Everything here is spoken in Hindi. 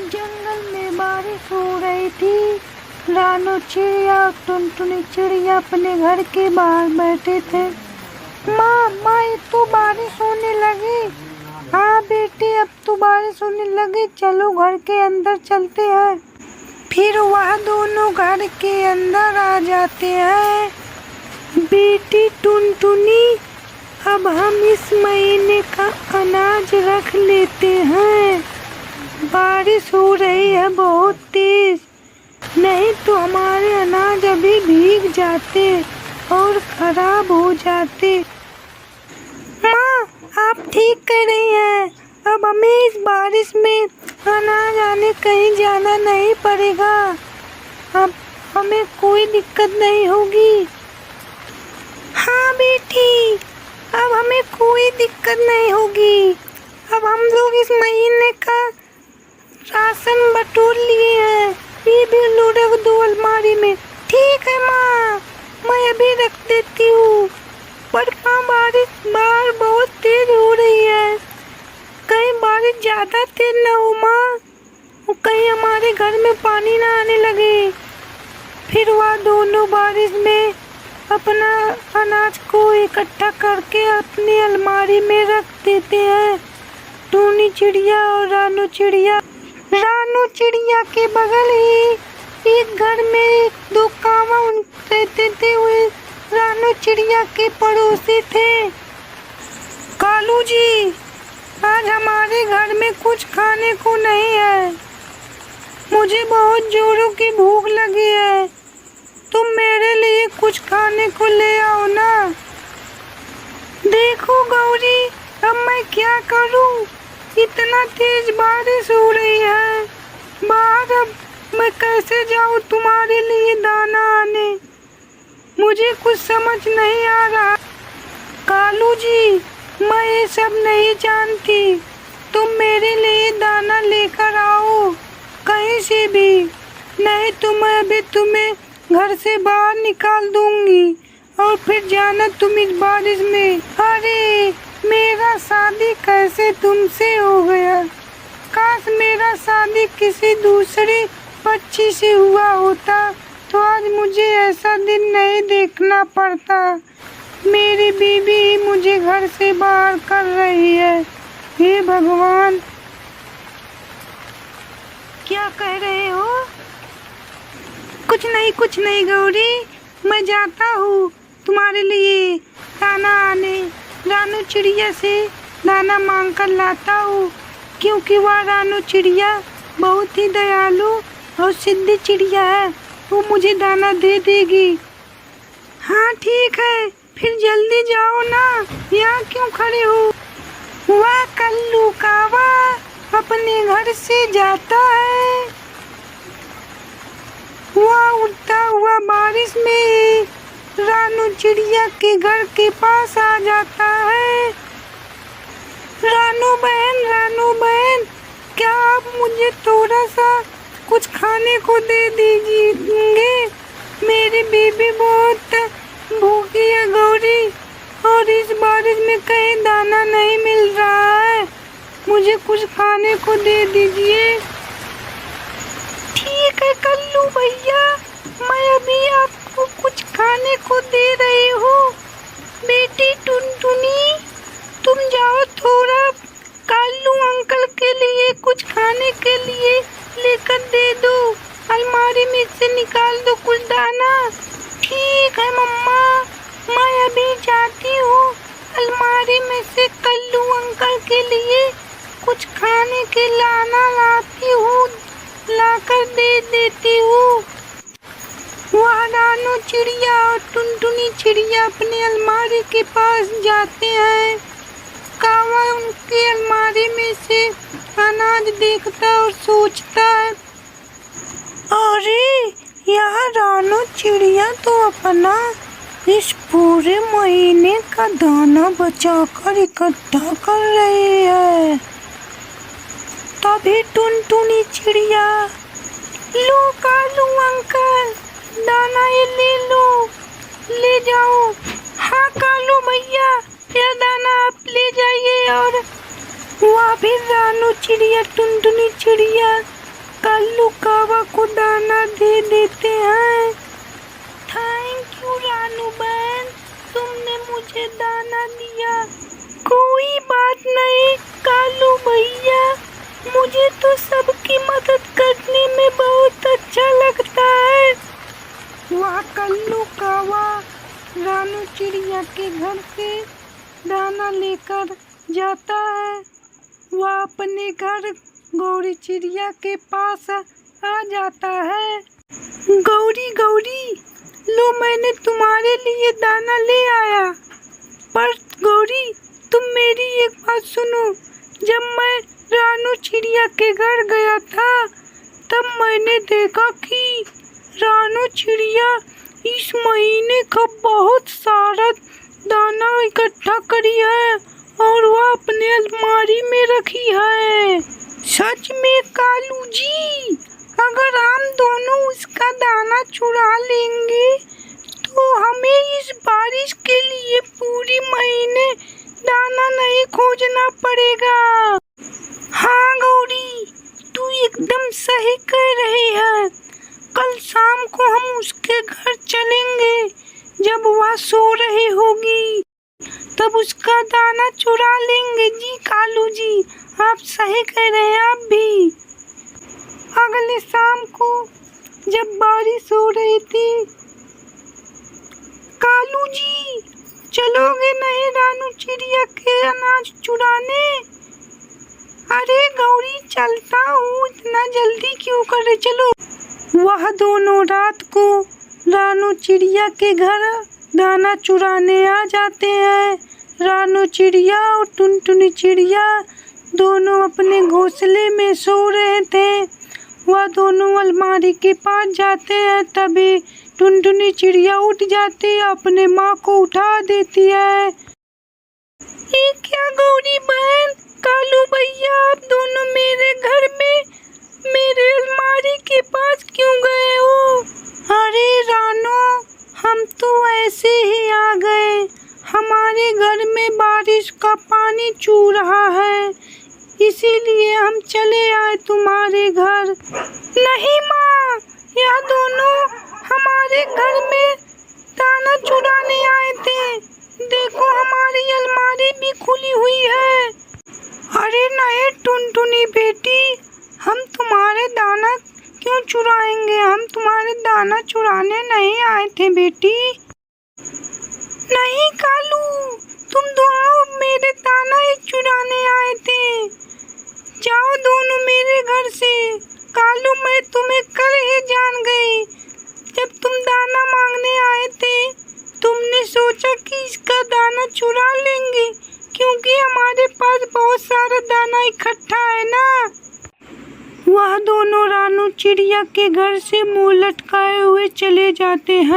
जंगल में बारिश हो रही थी। रानू चिड़िया और टुनटुनी चिड़िया अपने घर के बाहर बैठे थे। माँ ये तो बारिश होने लगी। हाँ बेटी, अब तो बारिश होने लगी, चलो घर के अंदर चलते हैं। फिर वह दोनों घर के अंदर आ जाते हैं। बेटी टुनटुनी, अब हम इस महीने का अनाज रख लेते हैं। बारिश हो रही है बहुत तेज, नहीं तो हमारे अनाज अभी भीग जाते और खराब हो जाते। माँ, आप ठीक कह रही हैं। अब हमें इस बारिश में अनाज आने कहीं जाना नहीं पड़ेगा। अब हमें कोई दिक्कत नहीं होगी। हाँ बेटी, अब हमें कोई दिक्कत नहीं होगी। अब हम लोग इस महीने का राशन बटोर लिए हैं। ये भी लो, रख दो अलमारी में। ठीक है माँ, मैं अभी रख देती हूँ। पर माँ, बारिश बाहर बहुत तेज हो रही है, कहीं बारिश ज्यादा तेज ना हो माँ, कहीं हमारे घर में पानी ना आने लगे। फिर वह दोनों बारिश में अपना अनाज को इकट्ठा करके अपनी अलमारी में रख देते हैं। टूनी चिड़िया और रानू चिड़िया। रानू चिड़िया के बगल ही एक घर में दो कावा रहते थे। वे रानू चिड़िया के पड़ोसी थे। कालू जी, आज हमारे घर में कुछ खाने को नहीं है। मुझे बहुत जोरों की भूख लगी है, तुम मेरे लिए कुछ खाने को ले आओ ना। देखो गौरी, अब मैं क्या करूं, इतना तेज बारिश हो रही है बाहर। अब मैं कैसे जाऊं तुम्हारे लिए दाना आने, मुझे कुछ समझ नहीं आ रहा। कालू जी, मैं ये सब नहीं जानती, तुम मेरे लिए दाना लेकर आओ कहीं से भी, नहीं तो मैं अभी तुम्हें घर से बाहर निकाल दूंगी और फिर जाना तुम इस बारिश में। अरे, मेरा शादी कैसे तुमसे हो गया। काश मेरा शादी किसी दूसरी बच्ची से हुआ होता तो आज मुझे ऐसा दिन नहीं देखना पड़ता। मेरी बीवी ही मुझे घर से बाहर कर रही है। हे भगवान, क्या कह रहे हो। कुछ नहीं गौरी, मैं जाता हूँ तुम्हारे लिए दाना आने। रानू चिड़िया से दाना मांग कर लाता हूँ, क्योंकि वह रानू चिड़िया बहुत ही दयालु और सिद्धि चिड़िया है, वो मुझे दाना दे देगी। हाँ ठीक है, फिर जल्दी जाओ ना, यहाँ क्यों खड़े हो। वह कल्लू कावा अपने घर से जाता है। वह उड़ता हुआ बारिश में रानू चिड़िया के घर के पास आ जाता है। रानू बहन, क्या आप मुझे थोड़ा सा कुछ खाने को दे दीजिए। मेरी बीबी बहुत भूखी है गौरी, और इस बारिश में कहीं दाना नहीं मिल रहा है, मुझे कुछ खाने को दे दीजिए। ठीक है कल्लू भैया, मैं अभी आपको कुछ खाने को दे रही हूँ। बेटी टुनटुनी, तुम जाओ थोड़ा कालू अंकल के लिए कुछ खाने के लिए लेकर दे दो, अलमारी में से निकाल दो कुछ दाना। ठीक है मम्मा, मैं अभी जाती हूँ, अलमारी में से कल्लू अंकल के लिए कुछ खाने के लाना लाती हूँ, लाकर दे देती हूँ। वह रानू चिड़िया और टुनटुनी चिड़िया अपनी अलमारी के पास जाते हैं। कावा उनकी अलमारी में से अनाज देखता और सोचता है, अरे यह रानू चिड़िया तो अपना इस पूरे महीने का दाना बचाकर इकट्ठा कर रही है। तभी टुनटुनी चिड़िया, लो कालू अंकल, दाना ये ले लो, ले जाओ। हाँ कालू भैया, यह दाना आप ले जाइए। और वहाँ भी रानू चिड़िया टुनटुनी चिड़िया कालू कावा को दाना दे देते हैं। थैंक यू रानू बहन, तुमने मुझे दाना दिया। कोई बात नहीं कालू भैया, मुझे तो सबकी मदद करने में बहुत अच्छा लगता है। वह कल्लू कावा रानू चिड़िया के घर से दाना लेकर जाता है। वह अपने घर गौरी चिड़िया के पास आ जाता है। गौरी गौरी, लो मैंने तुम्हारे लिए दाना ले आया। पर गौरी तुम मेरी एक बात सुनो, जब मैं रानू चिड़िया के घर गया था तब मैंने देखा कि रानू चिड़िया इस महीने का बहुत सारा दाना इकट्ठा करी है और वह अपने अलमारी में रखी है। सच में कालू जी, अगर हम दोनों उसका दाना चुरा लेंगे तो हमें इस बारिश के लिए पूरी महीने दाना नहीं खोजना पड़ेगा। हाँ गौरी, तू एकदम सही कह रही है। कल शाम को हम उसके घर चलेंगे, जब वह सो रही होगी तब उसका दाना चुरा लेंगे। जी कालू जी, आप सही कह रहे हैं। आप भी अगले शाम को जब बारिश हो रही थी, कालू जी चलोगे नहीं रानू चिड़िया के अनाज चुराने? अरे गौरी चलता हूँ, इतना जल्दी क्यों कर रहे, चलो। वह दोनों रात को रानू चिड़िया के घर दाना चुराने आ जाते हैं। रानू चिड़िया और टुनटुनी चिड़िया दोनों अपने घोंसले में सो रहे थे। वह दोनों अलमारी के पास जाते हैं, तभी टुनटुनी चिड़िया उठ जाती है, अपने माँ को उठा देती है। ये क्या गौरी बहन, कालू भैया, आप दोनों मेरे घर में मेरे अलमारी के पास क्यों गए हो? अरे रानू, हम तो ऐसे ही आ गए। हमारे घर में बारिश का पानी चू रहा है, इसीलिए हम चले आए तुम्हारे घर। नहीं माँ, यह दोनों हमारे घर में दाना चुराने आए थे। देखो हमारी अलमारी भी खुली हुई है। अरे नहीं टुनटुनी बेटी, हम तुम्हारे दाना क्यों चुराएंगे? हम तुम्हारे दाना चुराने नहीं आए थे बेटी। नहीं कालू, तुम दोनों मेरे दाना ही चुराने आए थे। जाओ दोनों मेरे घर से। कालू, मैं तुम्हें कल ही जान गई। जब तुम दाना मांगने आए थे तुमने सोचा कि इसका दाना चुरा लेंगे, क्योंकि हमारे पास बहुत सारा दाना इकट्ठा है ना। वह दोनों रानू चिड़िया के घर से मुंह लटकाए हुए चले जाते हैं।